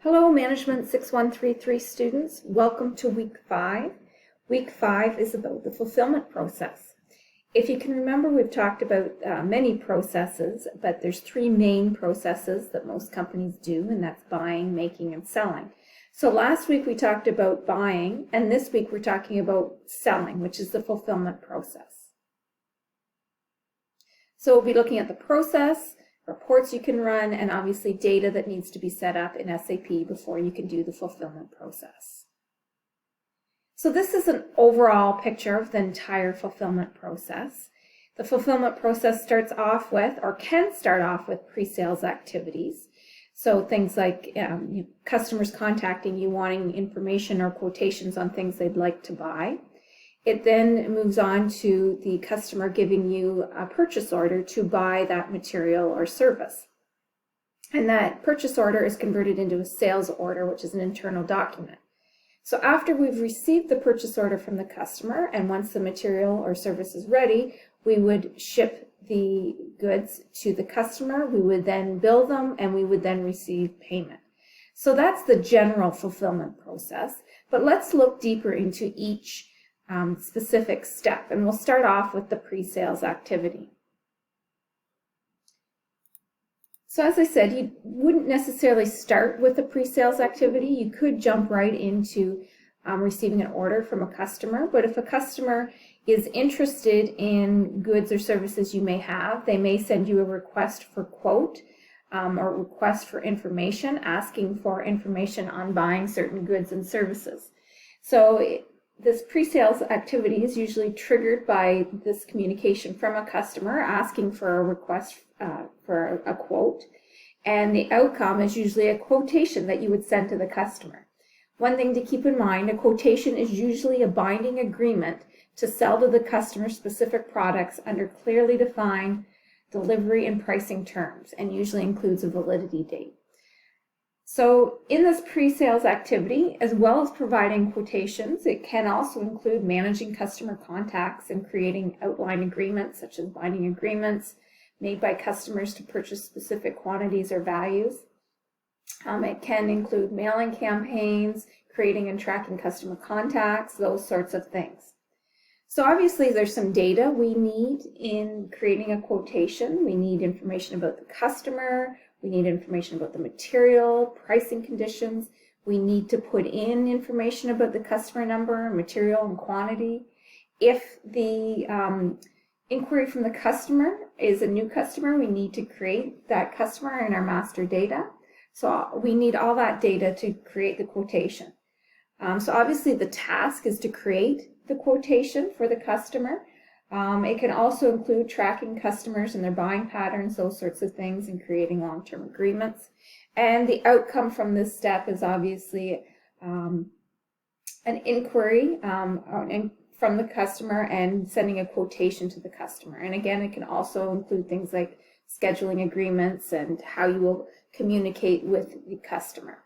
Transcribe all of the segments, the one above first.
Hello, Management 6133 students. Welcome to Week 5. Week 5 is about the fulfillment process. If you can remember, we've talked about many processes, but there's three main processes that most companies do, and that's buying, making, and selling. So last week we talked about buying, and this week we're talking about selling, which is the fulfillment process. So we'll be looking at the process, reports you can run, and obviously data that needs to be set up in SAP before you can do the fulfillment process. So this is an overall picture of the entire fulfillment process. The fulfillment process starts off with, or can start off with, pre-sales activities. So things like customers contacting you wanting information or quotations on things they'd like to buy. It then moves on to the customer giving you a purchase order to buy that material or service. And that purchase order is converted into a sales order, which is an internal document. So after we've received the purchase order from the customer, and once the material or service is ready, we would ship the goods to the customer, we would then bill them, and we would then receive payment. So that's the general fulfillment process. But let's look deeper into each specific step, and we'll start off with the pre-sales activity. So as I said, you wouldn't necessarily start with the pre-sales activity. You could jump right into receiving an order from a customer, but if a customer is interested in goods or services you may have, they may send you a request for quote or request for information, asking for information on buying certain goods and services. So this pre-sales activity is usually triggered by this communication from a customer asking for a request for a quote, and the outcome is usually a quotation that you would send to the customer. One thing to keep in mind, a quotation is usually a binding agreement to sell to the customer specific products under clearly defined delivery and pricing terms, and usually includes a validity date. So in this pre-sales activity, as well as providing quotations, it can also include managing customer contacts and creating outline agreements, such as binding agreements made by customers to purchase specific quantities or values. It can include mailing campaigns, creating and tracking customer contacts, those sorts of things. So obviously there's some data we need in creating a quotation. We need information about the customer. We need information about the material, pricing conditions. We need to put in information about the customer number, material, and quantity. If the inquiry from the customer is a new customer, we need to create that customer in our master data. So we need all that data to create the quotation. So obviously the task is to create the quotation for the customer. It can also include tracking customers and their buying patterns, those sorts of things, and creating long-term agreements. And the outcome from this step is obviously an inquiry from the customer and sending a quotation to the customer. And again, it can also include things like scheduling agreements and how you will communicate with the customer.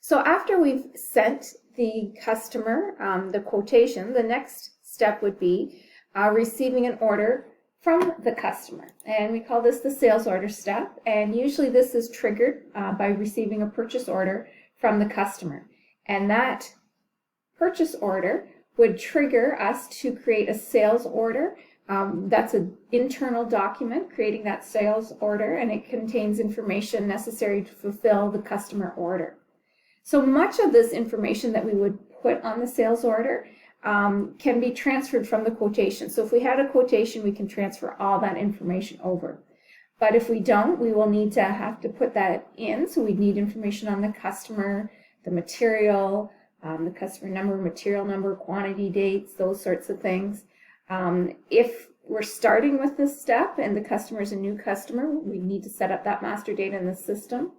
So after we've sent the customer the quotation, the next step would be receiving an order from the customer, and we call this the sales order step, and usually this is triggered by receiving a purchase order from the customer, and that purchase order would trigger us to create a sales order. That's an internal document creating that sales order, and it contains information necessary to fulfill the customer order. So much of this information that we would put on the sales order can be transferred from the quotation. So if we had a quotation, we can transfer all that information over. But if we don't, we will need to have to put that in. So we need information on the customer, the material, the customer number, material number, quantity dates, those sorts of things. If we're starting with this step and the customer is a new customer, we need to set up that master data in the system.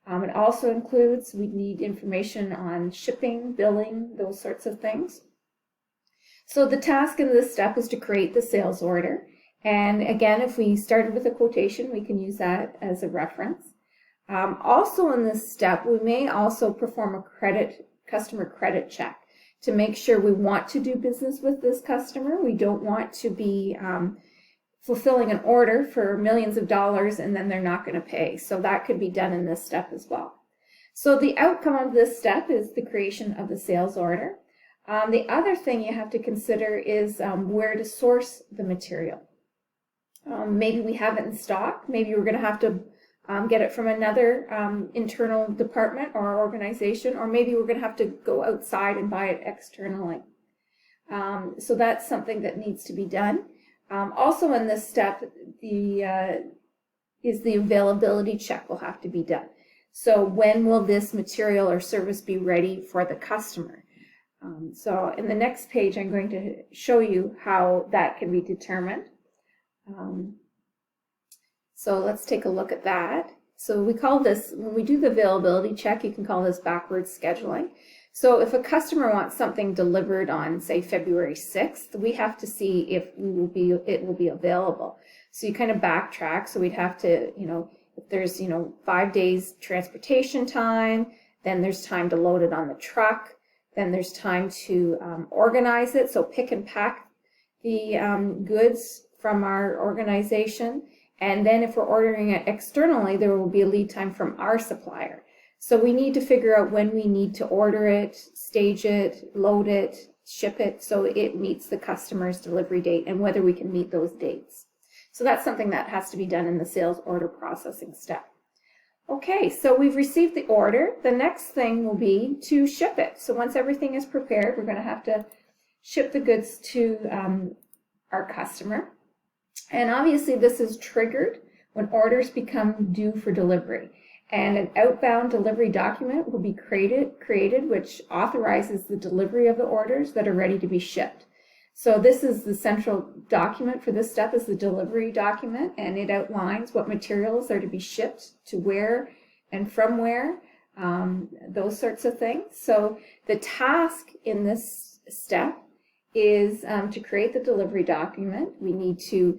It also includes, we need information on shipping, billing, those sorts of things. So the task in this step is to create the sales order. And again, if we started with a quotation, we can use that as a reference. Also in this step, we may also perform a customer credit check to make sure we want to do business with this customer. We don't want to be fulfilling an order for millions of dollars and then they're not going to pay. So that could be done in this step as well. So the outcome of this step is the creation of the sales order. The other thing you have to consider is where to source the material. Maybe we have it in stock. Maybe we're going to have to get it from another internal department or organization, or maybe we're going to have to go outside and buy it externally. So that's something that needs to be done. Also in this step, the availability check will have to be done. So when will this material or service be ready for the customer? So in the next page, I'm going to show you how that can be determined. So let's take a look at that. So we call this, when we do the availability check, you can call this backwards scheduling. So if a customer wants something delivered on, say, February 6th, we have to see if it will be available. So you kind of backtrack. So we'd have to, if there's, 5 days transportation time, then there's time to load it on the truck, then there's time to organize it. So pick and pack the goods from our organization. And then if we're ordering it externally, there will be a lead time from our supplier. So we need to figure out when we need to order it, stage it, load it, ship it, so it meets the customer's delivery date and whether we can meet those dates. So that's something that has to be done in the sales order processing step. Okay, so we've received the order. The next thing will be to ship it. So once everything is prepared, we're going to have to ship the goods to our customer. And obviously this is triggered when orders become due for delivery. And an outbound delivery document will be created which authorizes the delivery of the orders that are ready to be shipped. So this is the central document for this step, is the delivery document, and it outlines what materials are to be shipped to where and from where, those sorts of things. So the task in this step is to create the delivery document. We need to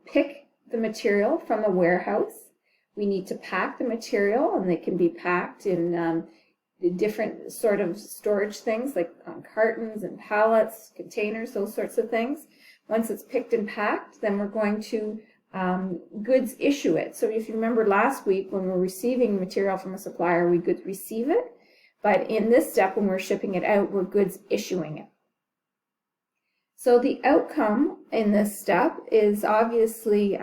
pick the material from the warehouse. We need to pack the material, and they can be packed in different sort of storage things like cartons and pallets, containers, those sorts of things. Once it's picked and packed, then we're going to goods issue it. So if you remember last week, when we're receiving material from a supplier, we goods receive it. But in this step, when we're shipping it out, we're goods issuing it. So the outcome in this step is obviously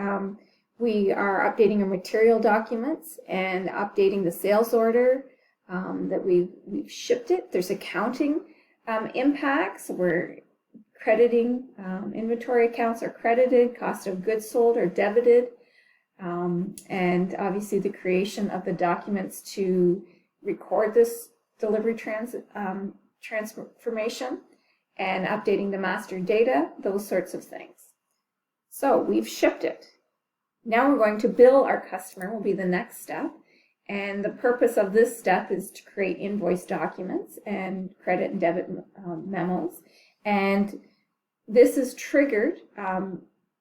we are updating our material documents and updating the sales order that we've shipped it. There's accounting impacts. We're crediting, inventory accounts are credited, cost of goods sold are debited, and obviously the creation of the documents to record this delivery transformation and updating the master data, those sorts of things. So we've shipped it. Now we're going to bill our customer, will be the next step. And the purpose of this step is to create invoice documents and credit and debit memos. And this is triggered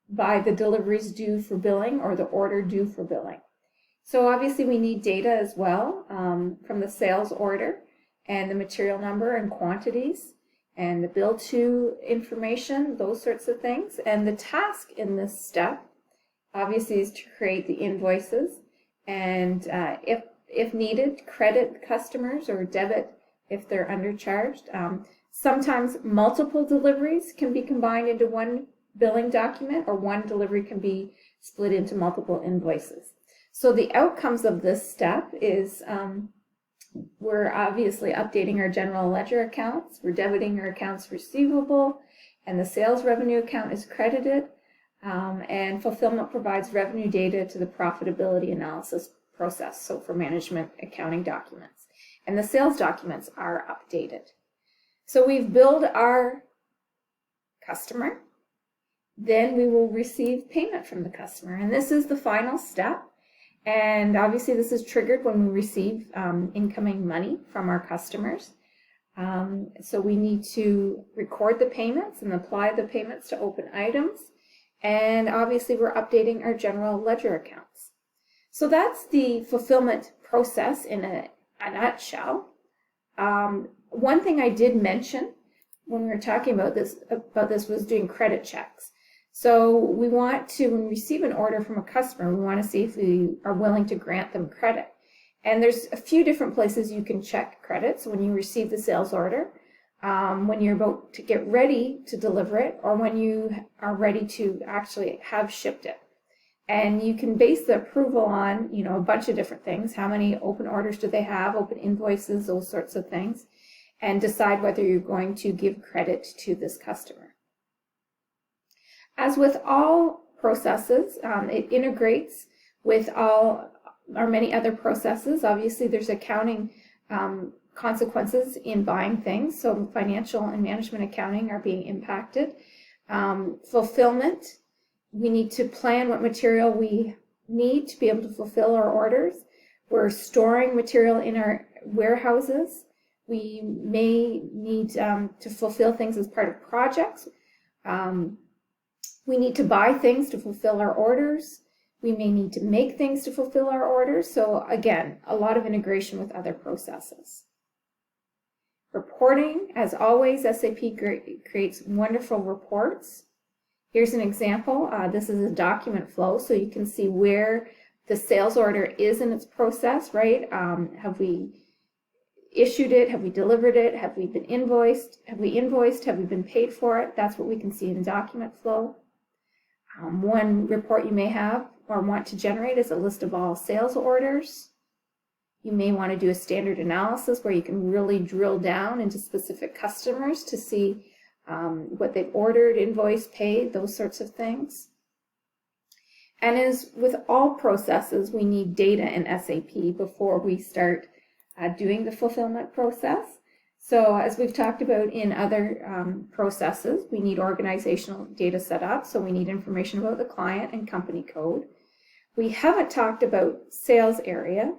by the deliveries due for billing or the order due for billing. So obviously we need data as well from the sales order and the material number and quantities and the bill to information, those sorts of things. And the task in this step obviously is to create the invoices and if needed, credit customers or debit if they're undercharged. Sometimes multiple deliveries can be combined into one billing document, or one delivery can be split into multiple invoices. So the outcomes of this step is we're obviously updating our general ledger accounts, we're debiting our accounts receivable, and the sales revenue account is credited. And fulfillment provides revenue data to the profitability analysis process, so for management accounting documents. And the sales documents are updated. So we've billed our customer, then we will receive payment from the customer. And this is the final step. And obviously this is triggered when we receive incoming money from our customers. So we need to record the payments and apply the payments to open items. And obviously we're updating our general ledger accounts. So that's the fulfillment process in a nutshell. One thing I did mention when we were talking about this was doing credit checks. So we want to, when we receive an order from a customer, we want to see if we are willing to grant them credit. And there's a few different places you can check credits when you receive the sales order, when you're about to get ready to deliver it, or when you are ready to actually have shipped it. And you can base the approval on, a bunch of different things. How many open orders do they have, open invoices, those sorts of things, and decide whether you're going to give credit to this customer. As with all processes, it integrates with all or many other processes. Obviously, there's accounting consequences in buying things, so financial and management accounting are being impacted. Fulfillment, we need to plan what material we need to be able to fulfill our orders. We're storing material in our warehouses. We may need to fulfill things as part of projects. We need to buy things to fulfill our orders. We may need to make things to fulfill our orders. So again, a lot of integration with other processes. Reporting, as always, SAP creates wonderful reports. Here's an example. This is a document flow, so you can see where the sales order is in its process, right? Have we issued it? Have we delivered it? Have we been invoiced? Have we invoiced? Have we been paid for it? That's what we can see in document flow. One report you may have or want to generate is a list of all sales orders. You may want to do a standard analysis where you can really drill down into specific customers to see what they've ordered, invoiced, paid, those sorts of things. And as with all processes, we need data in SAP before we start doing the fulfillment process. So as we've talked about in other processes, we need organizational data set up. So we need information about the client and company code. We haven't talked about sales area.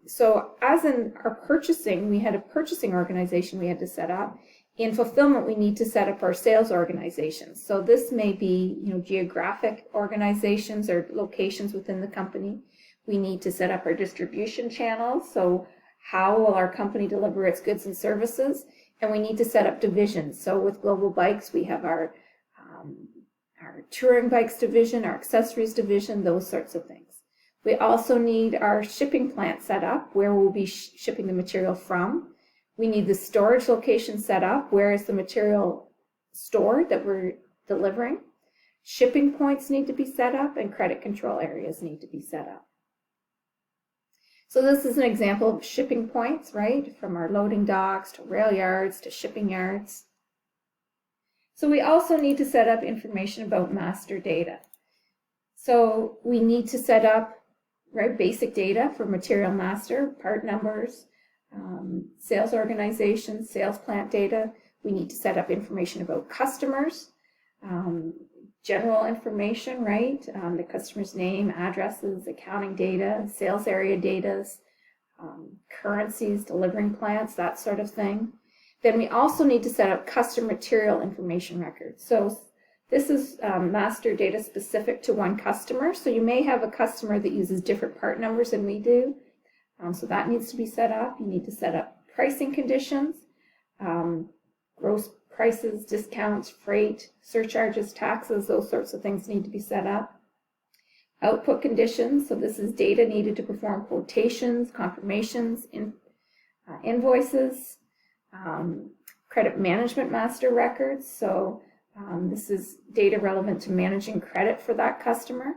So as in our purchasing, we had a purchasing organization we had to set up. In fulfillment, we need to set up our sales organizations. So this may be, geographic organizations or locations within the company. We need to set up our distribution channels. So how will our company deliver its goods and services? And we need to set up divisions. So with Global Bikes, we have our touring bikes division, our accessories division, those sorts of things. We also need our shipping plant set up, where we'll be shipping the material from. We need the storage location set up. Where is the material stored that we're delivering? Shipping points need to be set up, and credit control areas need to be set up. So this is an example of shipping points, right? From our loading docks to rail yards to shipping yards. So we also need to set up information about master data. So we need to set up, right, basic data for material master, part numbers, sales organizations, sales plant data. We need to set up information about customers, general information, right? The customer's name, addresses, accounting data, sales area data, currencies, delivering plants, that sort of thing. Then we also need to set up custom material information records. So this is master data specific to one customer. So you may have a customer that uses different part numbers than we do. So that needs to be set up. You need to set up pricing conditions, gross prices, discounts, freight, surcharges, taxes, those sorts of things need to be set up. Output conditions, so this is data needed to perform quotations, confirmations, invoices, credit management master records, so this is data relevant to managing credit for that customer.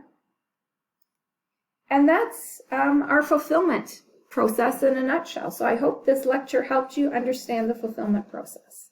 And that's our fulfillment process in a nutshell. So I hope this lecture helped you understand the fulfillment process.